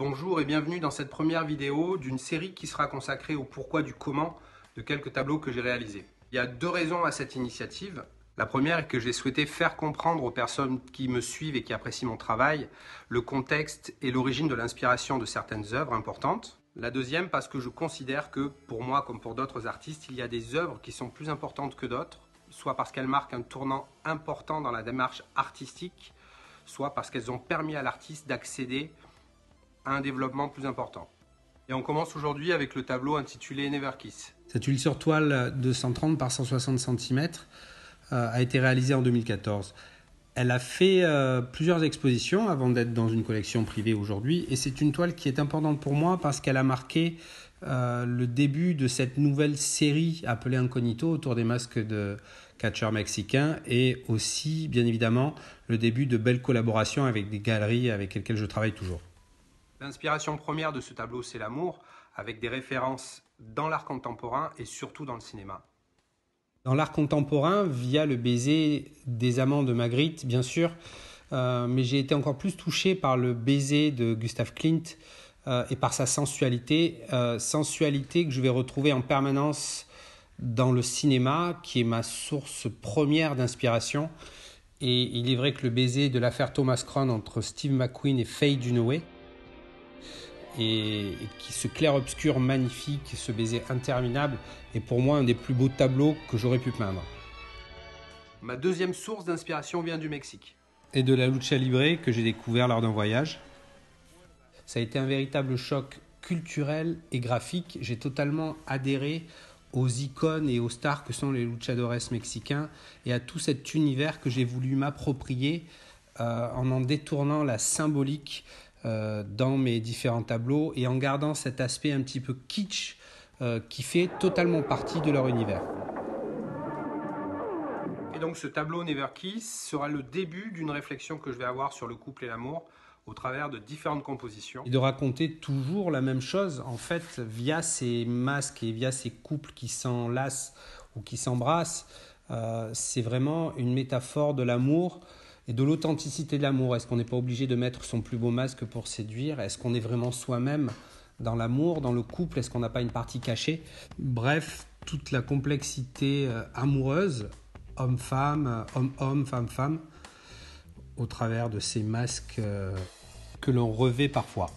Bonjour et bienvenue dans cette première vidéo d'une série qui sera consacrée au pourquoi du comment de quelques tableaux que j'ai réalisés. Il y a deux raisons à cette initiative. La première est que j'ai souhaité faire comprendre aux personnes qui me suivent et qui apprécient mon travail le contexte et l'origine de l'inspiration de certaines œuvres importantes. La deuxième parce que je considère que pour moi comme pour d'autres artistes, il y a des œuvres qui sont plus importantes que d'autres, soit parce qu'elles marquent un tournant important dans la démarche artistique, soit parce qu'elles ont permis à l'artiste d'accéder à un développement plus important. Et on commence aujourd'hui avec le tableau intitulé Never Kiss. Cette huile sur toile de 130 par 160 cm a été réalisée en 2014. Elle a fait plusieurs expositions avant d'être dans une collection privée aujourd'hui. Et c'est une toile qui est importante pour moi parce qu'elle a marqué le début de cette nouvelle série appelée Incognito autour des masques de catcheurs mexicains et aussi, bien évidemment, le début de belles collaborations avec des galeries avec lesquelles je travaille toujours. L'inspiration première de ce tableau, c'est l'amour, avec des références dans l'art contemporain et surtout dans le cinéma. Dans l'art contemporain, via le baiser des amants de Magritte, bien sûr, mais j'ai été encore plus touché par le baiser de Gustav Klimt et par sa sensualité, sensualité que je vais retrouver en permanence dans le cinéma, qui est ma source première d'inspiration. Et il est vrai que le baiser de l'affaire Thomas Crown entre Steve McQueen et Faye Dunaway, et qui ce clair-obscur magnifique, ce baiser interminable, est pour moi un des plus beaux tableaux que j'aurais pu peindre. Ma deuxième source d'inspiration vient du Mexique. Et de la lucha libre que j'ai découvert lors d'un voyage. Ça a été un véritable choc culturel et graphique. J'ai totalement adhéré aux icônes et aux stars que sont les luchadores mexicains et à tout cet univers que j'ai voulu m'approprier en détournant la symbolique dans mes différents tableaux et en gardant cet aspect un petit peu kitsch qui fait totalement partie de leur univers. Et donc ce tableau Never Kiss sera le début d'une réflexion que je vais avoir sur le couple et l'amour au travers de différentes compositions. Et de raconter toujours la même chose en fait via ces masques et via ces couples qui s'enlacent ou qui s'embrassent. C'est vraiment une métaphore de l'amour et de l'authenticité de l'amour. Est-ce qu'on n'est pas obligé de mettre son plus beau masque pour séduire? Est-ce qu'on est vraiment soi-même dans l'amour, dans le couple? Est-ce qu'on n'a pas une partie cachée? Bref, toute la complexité amoureuse, homme-femme, homme-homme, femme-femme, au travers de ces masques que l'on revêt parfois.